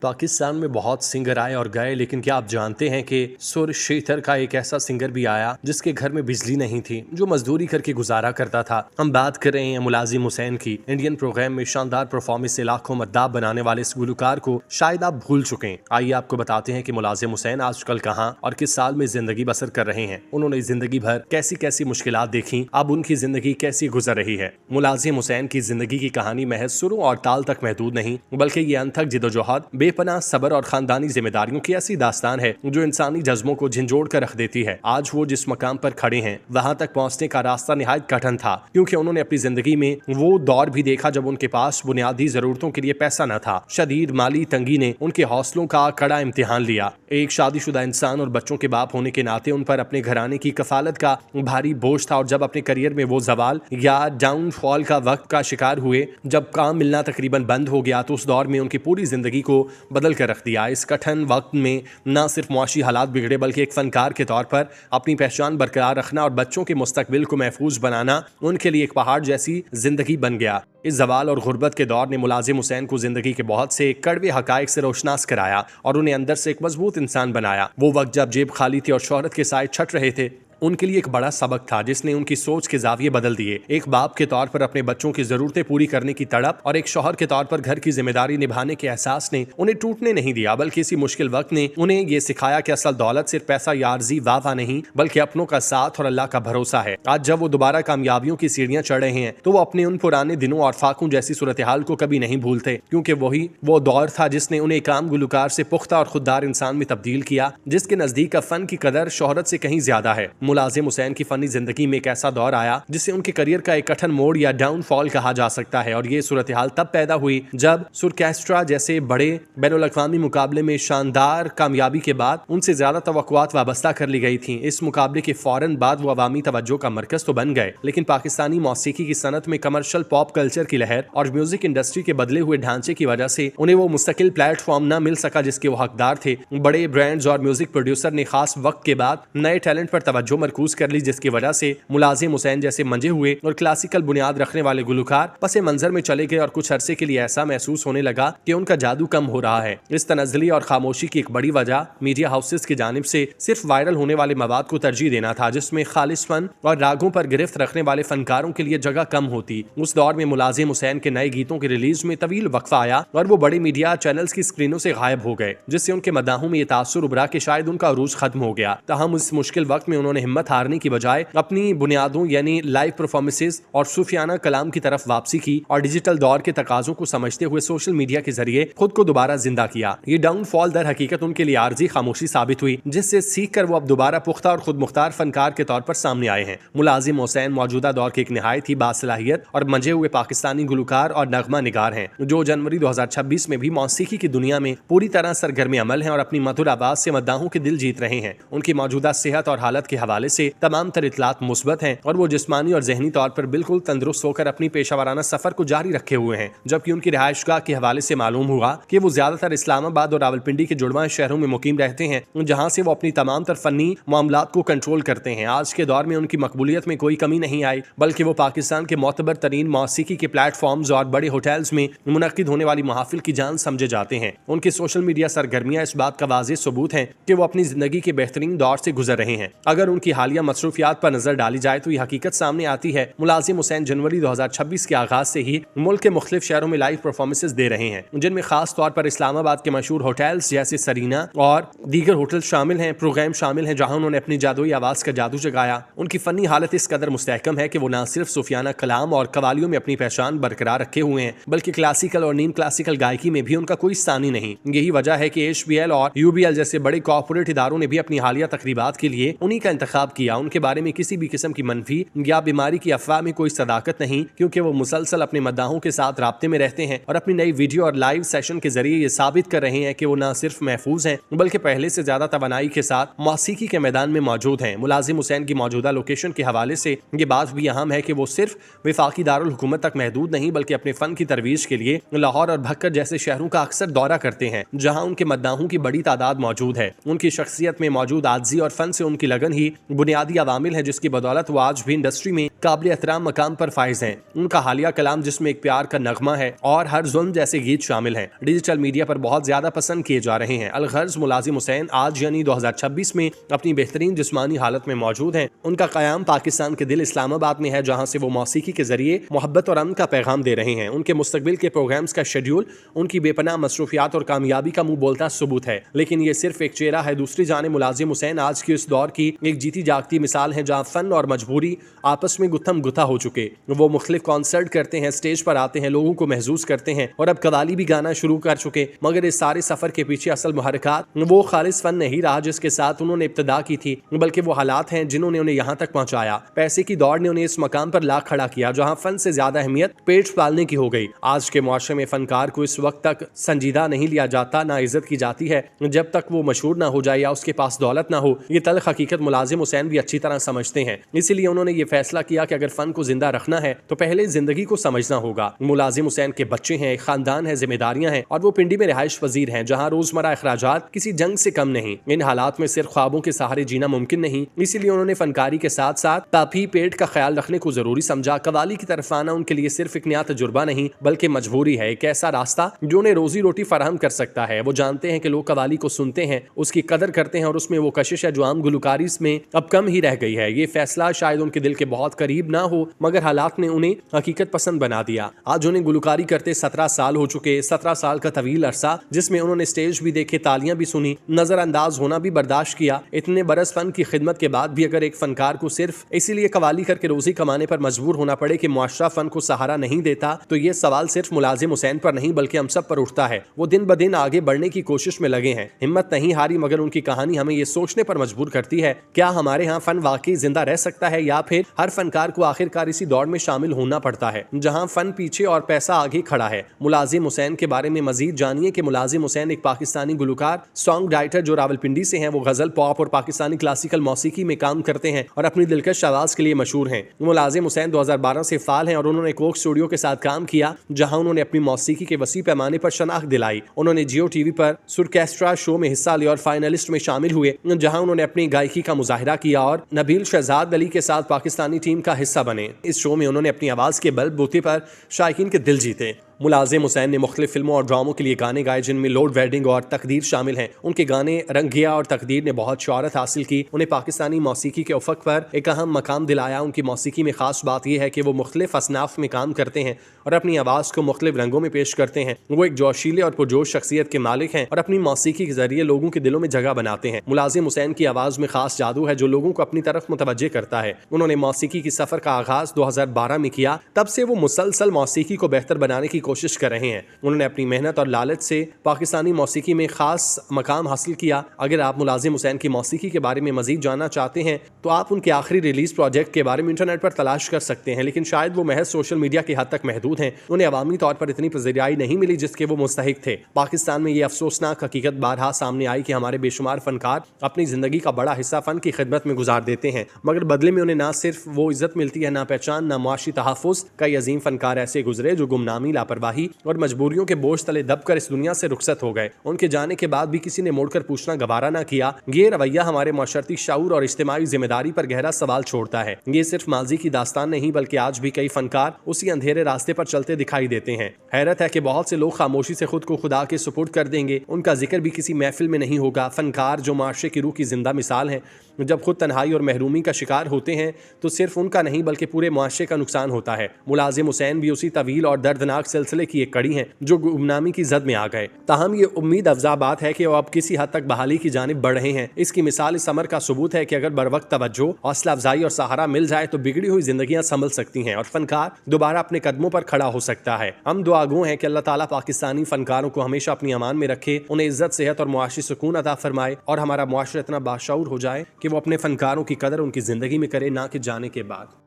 पाकिस्तान में बहुत सिंगर आए और गए, लेकिन क्या आप जानते हैं कि सुर शेखर का एक ऐसा सिंगर भी आया जिसके घर में बिजली नहीं थी, जो मजदूरी करके गुजारा करता था। हम बात कर रहे हैं मुलाजिम हुसैन की। इंडियन प्रोग्राम में शानदार परफॉर्मेंस से लाखों मद्दाह बनाने वाले इस गुलकार को शायद आप भूल चुके हैं। आइए आपको बताते हैं कि मुलाजिम हुसैन आजकल कहाँ और किस साल में जिंदगी बसर कर रहे हैं। उन्होंने जिंदगी भर कैसी कैसी मुश्किलात देखी, अब उनकी जिंदगी कैसी गुजर रही है। मुलाजिम हुसैन की जिंदगी की कहानी महज सुरों और ताल तक महदूद नहीं, बल्कि ये अनथक जिदोजहद, बेपनाह सब्र और खानदानी जिम्मेदारियों की ऐसी दास्तान है जो इंसानी जज्बों को झंझोड़ कर रख देती है। आज वो जिस मकाम पर खड़े हैं, वहां तक पहुंचने का रास्ता निहायत कठिन था, क्योंकि उन्होंने अपनी जिंदगी में वो दौर भी देखा जब उनके पास बुनियादी जरूरतों के लिए पैसा न था। शदीद माली तंगी ने उनके हौसलों का कड़ा इम्तिहान लिया। एक शादीशुदा इंसान और बच्चों के बाप होने के नाते उन पर अपने घराने की कफालत का भारी बोझ था, और जब अपने करियर में वो जवाल या डाउनफॉल का वक्त का शिकार हुए, जब काम मिलना तकरीबन बंद हो गया, तो उस दौर में उनकी पूरी जिंदगी को बदल कर रख दिया। इस कठिन वक्त में न सिर्फ मुआशी हालात बिगड़े, बल्कि एक फनकार के तौर पर अपनी पहचान बरकरार रखना और बच्चों के मुस्तकबिल को महफूज बनाना उनके लिए एक पहाड़ जैसी जिंदगी बन गया। इस जवाल और गुर्बत के दौर ने मुलाजिम हुसैन को जिंदगी के बहुत से कड़वे हकायक से रोशनास कराया और उन्हें अंदर से एक मजबूत इंसान बनाया। वो वक्त जब जेब खाली थी और शोहरत के साए छट रहे थे, उनके लिए एक बड़ा सबक था जिसने उनकी सोच के जाविये बदल दिए। एक बाप के तौर पर अपने बच्चों की जरूरतें पूरी करने की तड़प और एक शौहर के तौर पर घर की जिम्मेदारी निभाने के एहसास ने उन्हें टूटने नहीं दिया, बल्कि इसी मुश्किल वक्त ने उन्हें ये सिखाया कि असल दौलत सिर्फ पैसा या आर्जी वाह नहीं, बल्कि अपनों का साथ और अल्लाह का भरोसा है। आज जब वो दोबारा कामयाबियों की सीढ़ियां चढ़ रहे हैं, तो वो अपने उन पुराने दिनों और फाकों जैसी सूरत हाल को कभी नहीं भूलते, क्योंकि वही वो दौर था जिसने उन्हें काम गुलकार से पुख्ता और खुददार इंसान में तब्दील किया, जिसके नजदीक का फन की कदर शोहरत से कहीं ज्यादा है। मुलाजिम हुसैन की फनी जिंदगी में एक ऐसा दौर आया जिसे उनके करियर का एक कठिन मोड़ या डाउनफॉल कहा जा सकता है, और ये सूरत हाल तब पैदा हुई जब सुरकेस्ट्रा जैसे बड़े बैनुल अक़वामी मुकाबले में शानदार कामयाबी के बाद उनसे ज्यादा तवक्कुआत वाबस्ता कर ली गई थी। इस मुकाबले के फौरन बाद वो अवामी तवज्जो का मरकज तो बन गए, लेकिन पाकिस्तानी मौसीकी की सनत में कमर्शियल पॉप कल्चर की लहर और म्यूजिक इंडस्ट्री के बदले हुए ढांचे की वजह से उन्हें वो मुस्तकिल प्लेटफॉर्म न मिल सका जिसके वो हकदार थे। बड़े ब्रांड्स और म्यूजिक प्रोड्यूसर ने खास वक्त के बाद नए टैलेंट पर तवज्जो मरकूज कर ली, जिसकी वजह से मुलाजिम हुसैन जैसे मंजे हुए और क्लासिकल बुनियाद रखने वाले गुलकार पसे मंजर में चले गए, और कुछ अरसे के लिए ऐसा महसूस होने लगा कि उनका जादू कम हो रहा है। इस तनज़्ज़ुली और खामोशी की एक बड़ी वजह मीडिया हाउसेस की जानिब से सिर्फ वायरल होने वाले मवाद को तरजीह देना था, जिसमें खालिस फन और रागों पर गिरफ्त रखने वाले फनकारों के लिए जगह कम होती। उस दौर में मुलाजिम हुसैन के नए गीतों की रिलीज में तवील वक्फा आया और वो बड़े मीडिया चैनल्स की स्क्रीनों से गायब हो गए, जिससे उनके मदाहों में ये तासुर उभरा कि शायद उनका अरूज खत्म हो गया। तहम इस मुश्किल वक्त में उन्होंने हिम्मत हारने की बजाय अपनी बुनियादों यानी लाइव परफॉर्मेंसेस और सूफियाना कलाम की तरफ वापसी की और डिजिटल दौर के तकाजों को समझते हुए सोशल मीडिया के जरिए खुद को दोबारा जिंदा किया। ये डाउनफॉल दर हकीकत उनके लिए आर्जी खामोशी साबित हुई, जिससे सीख कर वो अब दोबारा पुख्ता और खुद मुख्तार फनकार के तौर पर सामने आए हैं। मुलाजिम हुसैन मौजूदा दौर के एक निहायत ही बासलाहियत और मंजे हुए पाकिस्तानी गुलकार और नगमा निगार हैं, जो जनवरी 2026 में भी मौसीकी की दुनिया में पूरी तरह सरगर्म अमल हैं और अपनी मधुर आवाज से मद्दाहों के दिल जीत रहे हैं। उनकी मौजूदा सेहत और हालत के हवाले से तमाम तर इतलात मुस्बत हैं और वो जिस्मानी और जहनी तौर पर बिल्कुल तंदुरुस्त होकर अपनी पेशावराना सफर को जारी रखे हुए हैं। जबकि उनकी रिहायशगाह के हवाले से मालूम हुआ कि वो ज्यादातर इस्लामाबाद और रावलपिंडी के जुड़वा शहरों में मुकीम रहते हैं, जहां से वो अपनी तमाम तर फनी मामलात को कंट्रोल करते हैं। आज के दौर में उनकी मकबूलियत में कोई कमी नहीं आई, बल्कि वो पाकिस्तान के मोतबर तरीन मौसीकी के प्लेटफॉर्म्स और बड़े होटल्स में मुनक्किद होने वाली महाफिल की जान समझे जाते हैं। उनकी सोशल मीडिया सरगर्मियां इस बात का वाज़ेह सबूत है कि वो अपनी जिंदगी के बेहतरीन दौर से गुजर रहे हैं। अगर उनकी हालिया मसरूफियात पर नजर डाली जाए तो यह हकीकत सामने आती है। मुलाजिम हुसैन जनवरी 2026 के आगाज से ही मुल्क के मुख्तलिफ शहरों में लाइव परफॉर्मेंसेस दे रहे हैं, जिनमें खास तौर पर इस्लामाबाद के मशहूर होटल्स जैसे सरीना और दीगर होटल शामिल हैं। प्रोग्राम शामिल हैं जहां उन्होंने अपनी जादुई आवाज का जादू जगाया। उनकी फनी हालत इस कदर मुस्तहकम है कि वो न सिर्फ सूफियाना कलाम और कवालियों में अपनी पहचान बरकरार रखे हुए हैं, बल्कि क्लासिकल और नीम क्लासिकल गायकी में भी उनका कोई सानी नहीं। यही वजह है कि HBL और UBL जैसे बड़े कॉर्पोरेट इदारों ने भी अपनी हालिया तकरीबात के लिए उन्हीं का इंतखाब किया। उनके बारे में किसी भी किस्म की मनफी या बीमारी की अफवाह में कोई सदाकत नहीं, क्योंकि वो मुसलसल अपने मद्दाहों के साथ राब्ते में रहते हैं और अपनी नई वीडियो और लाइव सेशन के जरिए ये साबित कर रहे हैं कि वो न सिर्फ महफूज हैं, बल्कि पहले से ज्यादा तवानाई के साथ मौसीकी के मैदान में मौजूद हैं। मुलाजिम हुसैन की मौजूदा लोकेशन के हवाले से ये बात भी अहम है कि वो सिर्फ वफाकी दारुल हुकूमत तक महदूद नहीं, बल्कि अपने फन की तरवीज के लिए लाहौर और भक्कर जैसे शहरों का अक्सर दौरा करते हैं, जहाँ उनके मद्दाहों की बड़ी तादाद मौजूद है। उनकी शख्सियत में मौजूद आजी और फन से उनकी लगन ही बुनियादी अवामिल हैं जिसकी बदौलत वो आज भी इंडस्ट्री में काबिल एहतराम मकाम पर फाइज हैं। उनका हालिया कलाम जिसमें एक प्यार का नगमा है और हर जुल्म जैसे गीत शामिल हैं, डिजिटल मीडिया पर बहुत ज्यादा पसंद किए जा रहे हैं। अलगर्ज मुलाजिम हुसैन आज यानी 2026 में अपनी बेहतरीन जिस्मानी हालत में मौजूद हैं। उनका कयाम पाकिस्तान के दिल इस्लामाबाद में है, जहां से वो मौसीकी के जरिए मोहब्बत और अमन का पैगाम दे रहे हैं। उनके मुस्तकबिल के प्रोग्राम्स का शेड्यूल उनकी बेपनाह मसरूफियात और कामयाबी का मुंह बोलता सबूत है, लेकिन ये सिर्फ एक चेहरा है। दूसरी जाने मुलाजिम हुसैन आज की इस दौर की एक जीती जागती मिसाल है, जहाँ फन और मजबूरी आपस में गुत्थम गुत्था हो चुके। वो मुख्तलिफ कॉन्सर्ट करते हैं, स्टेज पर आते हैं, लोगों को महसूस करते हैं और अब कवाली भी गाना शुरू कर चुके। मगर इस सारे सफर के पीछे असल मुहर्रिकात वो खालिस फन नहीं रहा जिसके साथ उन्होंने इब्तिदा की थी, बल्कि वो हालात हैं जिन्होंने उन्हें यहाँ तक पहुंचाया। पैसे की दौड़ ने उन्हें इस मकाम पर ला खड़ा किया जहाँ फन से ज्यादा अहमियत पेट पालने की हो गई। आज के मुआशरे में फनकार को इस वक्त तक संजीदा नहीं लिया जाता, ना इज्जत की जाती है जब तक वो मशहूर ना हो जाए या उसके पास दौलत ना हो। ये तल्ख हकीकत मुलाजिम हुसैन भी अच्छी तरह समझते हैं, इसीलिए उन्होंने ये फैसला किया कि अगर फन को जिंदा रखना है तो पहले जिंदगी को समझना होगा। मुलाजिम हुसैन के बच्चे हैं, एक खानदान है, जिम्मेदारियां हैं और वो पिंडी में रिहाइश पजीर हैं, जहाँ रोजमर्रा अखराजात किसी जंग से कम नहीं। इन हालात में सिर्फ ख्वाबों के सहारे जीना मुमकिन नहीं, इसीलिए उन्होंने फनकारी के साथ साथ तापी पेट का ख्याल रखने को जरूरी समझा। कवाली की तरफ आना उनके लिए सिर्फ एक नया तजुर्बा नहीं बल्कि मजबूरी है, एक ऐसा रास्ता जो उन्हें रोजी रोटी फराहम कर सकता है। वो जानते हैं कि लोग कवाली को सुनते हैं, उसकी कदर करते हैं और उसमें वो कशिश है जो आम गुलकारी में अब कम ही रह गई है। ये फैसला शायद उनके दिल के बहुत करीब ना हो, मगर हालात ने उन्हें हकीकत पसंद बना दिया। आज उन्हें गुलकारी करते 17 साल हो चुके। 17 साल का तवील अरसा जिसमें उन्होंने स्टेज भी देखे, तालियां भी सुनी, नजरअंदाज होना भी बर्दाश्त किया। इतने बरस फन की खिदमत के बाद भी अगर एक फनकार को सिर्फ इसीलिए कवाली करके रोजी कमाने पर मजबूर होना पड़े कि मुआशरा फन को सहारा नहीं देता, तो ये सवाल सिर्फ मुलाजिम हुसैन पर नहीं बल्कि हम सब पर उठता है। वो दिन ब दिन आगे बढ़ने की कोशिश में लगे हैं, हिम्मत नहीं हारी, मगर उनकी कहानी हमें ये सोचने पर मजबूर करती है, क्या हमारे यहाँ फन वाकई जिंदा रह सकता है या फिर हर फनकार को आखिरकार इसी दौड़ में शामिल होना पड़ता है जहाँ फन पीछे और पैसा आगे खड़ा है। मुलाजिम हुसैन के बारे में मजीद जानिए कि मुलाजिम हुसैन एक पाकिस्तानी गुलकार, सॉन्ग राइटर जो रावलपिंडी से हैं। वो गजल, पॉप और पाकिस्तानी क्लासिकल मौसीकी में काम करते हैं और अपनी दिलकश आवाज के लिए मशहूर हैं। मुलाजिम हुसैन 2012 से फाल हैं और उन्होंने कोक स्टूडियो के साथ काम किया जहां उन्होंने अपनी मौसीकी के वसी पैमाने पर शनाख्त दिलाई। उन्होंने जियो टीवी पर सुरकेस्ट्रा शो में हिस्सा लिया और फाइनलिस्ट में शामिल हुए जहां उन्होंने अपनी गायकी का मुजाहिरा किया और नबील शहजाद अली के साथ पाकिस्तानी टीम का हिस्सा बने। इस शो में उन्होंने अपनी आवाज के बलबूते पर शायकीन के दिल जीते। मुलाजिम हुसैन ने मुख्तलिफ फिल्मों और ड्रामों के लिए गाने गाए जिनमें लोड वेडिंग और तकदीर शामिल हैं। उनके गाने रंग गया और तकदीर ने बहुत शोहरत हासिल की, उन्हें पाकिस्तानी मौसीकी के उफक पर एक अहम मकाम दिलाया। उनकी मौसीकी में खास बात यह है कि वो मुख्तलिफ असनाफ में काम करते हैं और अपनी आवाज़ को मुख्तलिफ रंगों में पेश करते हैं। वो एक जोशीले और पुरजोश शख्सियत के मालिक हैं और अपनी मौसीकी के जरिए लोगों के दिलों में जगह बनाते हैं। मुलाजिम हुसैन की आवाज़ में खास जादू है जो लोगों को अपनी तरफ मुतवज्जे करता है। उन्होंने मौसीकी की सफ़र का आगाज़ 2012 में किया, तब से वो मुसलसल मौसीकी को बेहतर बनाने की कोशिश कर रहे हैं। उन्होंने अपनी मेहनत और लालच से पाकिस्तानी मौसीकी में खास मकाम हासिल किया। अगर आप मुलाजिम हुसैन की मौसीकी के बारे में मजीद जानना चाहते हैं तो आप उनके आखिरी रिलीज प्रोजेक्ट के बारे में इंटरनेट पर तलाश कर सकते हैं, लेकिन शायद वो महज सोशल मीडिया की हद तक महदूद हैं। उन्हें अवामी तौर पर इतनी पज़िराई नहीं मिली जिसके वो मुस्तहिक थे। पाकिस्तान में ये अफसोसनाक हकीकत बारहा सामने आई कि हमारे बेशुमार फनकार अपनी जिंदगी का बड़ा हिस्सा फन की खिदमत में गुजार देते हैं, मगर बदले में उन्हें ना सिर्फ वो इज्जत मिलती है, ना पहचान, ना मुआशी तहफ़्फ़ुज़। कई अजीम फनकार ऐसे गुजरे जो गुमनामी, लापरवाही और मजबूरियों के बोझ तले दबकर इस दुनिया से रुखसत हो गए। उनके जाने के बाद भी किसी ने मुड़कर पूछना गवारा ना किया। ये रवैया हमारे माशरती शऊर और इज्तिमाई जिम्मेदारी पर गहरा सवाल छोड़ता है। ये सिर्फ माजी की दास्तान नहीं बल्कि आज भी कई फनकार उसी अंधेरे रास्ते पर चलते दिखाई देते हैं। हैरत है कि बहुत से लोग खामोशी से खुद को खुदा के सुपुर्द कर देंगे, उनका जिक्र भी किसी महफिल में नहीं होगा। फनकार जो माशरे की रूह की जिंदा मिसाल है, जब खुद तन्हाई और महरूमी का शिकार होते हैं तो सिर्फ उनका नहीं बल्कि पूरे मुआशरे का नुकसान होता है। मुलाजिम हुसैन भी उसी तवील और दर्दनाक सिलसिले की एक कड़ी हैं जो गुमनामी की जद में आ गए। ताहम ये उम्मीद अफजा बात है कि वो अब किसी हद तक बहाली की जानिब बढ़ रहे हैं। इसकी मिसाल इस अमर का सबूत है कि अगर बर वक्त तवज्जो, हौसला अफजाई और सहारा मिल जाए तो बिगड़ी हुई जिंदगियां संभल सकती हैं और फनकार दोबारा अपने कदमों पर खड़ा हो सकता है। हम दुआगो हैं कि अल्लाह ताला पाकिस्तानी फनकारों को हमेशा अपनी अमान में रखे, उन्हें इज्जत, सेहत और मुआशी सुकून अता फरमाए और हमारा मुआशरा इतना बाशऊर हो जाए कि वो अपने फनकारों की कदर उनकी जिंदगी में करे, ना कि जाने के बाद।